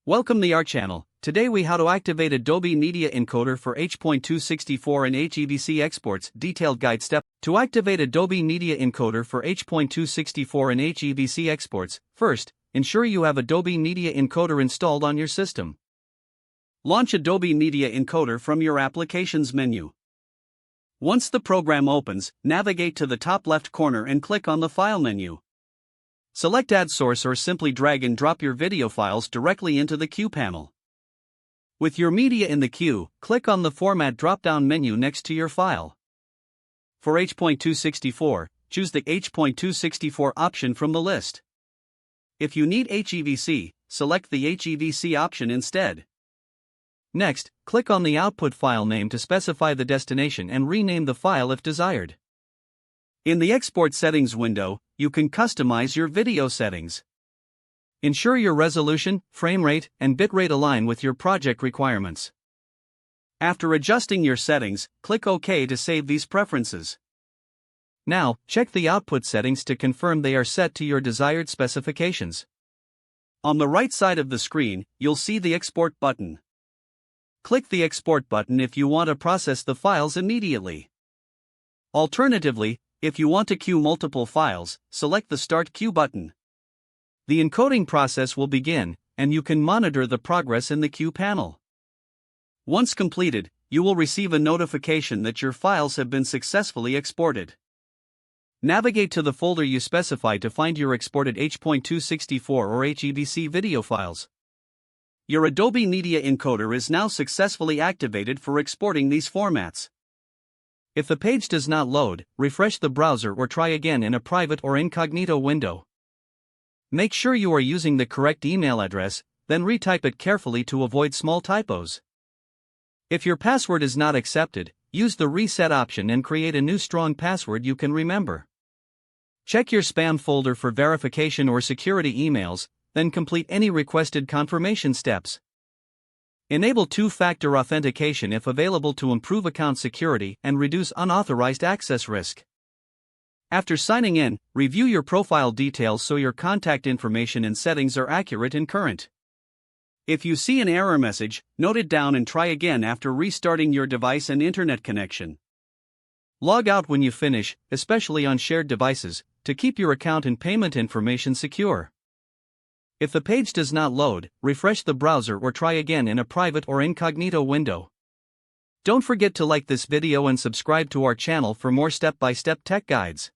Welcome to our channel. Today we how to activate Adobe Media Encoder for H.264 and HEVC exports. Detailed guide step. To activate Adobe Media Encoder for H.264 and HEVC exports, first, ensure you have Adobe Media Encoder installed on your system. Launch Adobe Media Encoder from your Applications menu. Once the program opens, navigate to the top left corner and click on the File menu. Select Add Source or simply drag and drop your video files directly into the queue panel. With your media in the queue, click on the Format drop-down menu next to your file. For H.264, choose the H.264 option from the list. If you need HEVC, select the HEVC option instead. Next, click on the output file name to specify the destination and rename the file if desired. In the Export Settings window, you can customize your video settings. Ensure your resolution, frame rate, and bitrate align with your project requirements. After adjusting your settings, click OK to save these preferences. Now, check the output settings to confirm they are set to your desired specifications. On the right side of the screen, you'll see the Export button. Click the Export button if you want to process the files immediately. Alternatively, if you want to queue multiple files, select the Start Queue button. The encoding process will begin, and you can monitor the progress in the queue panel. Once completed, you will receive a notification that your files have been successfully exported. Navigate to the folder you specified to find your exported H.264 or HEVC video files. Your Adobe Media Encoder is now successfully activated for exporting these formats. If the page does not load, refresh the browser or try again in a private or incognito window. Make sure you are using the correct email address, then retype it carefully to avoid small typos. If your password is not accepted, use the reset option and create a new strong password you can remember. Check your spam folder for verification or security emails, then complete any requested confirmation steps. Enable two-factor authentication if available to improve account security and reduce unauthorized access risk. After signing in, review your profile details so your contact information and settings are accurate and current. If you see an error message, note it down and try again after restarting your device and internet connection. Log out when you finish, especially on shared devices, to keep your account and payment information secure. If the page does not load, refresh the browser or try again in a private or incognito window. Don't forget to like this video and subscribe to our channel for more step-by-step tech guides.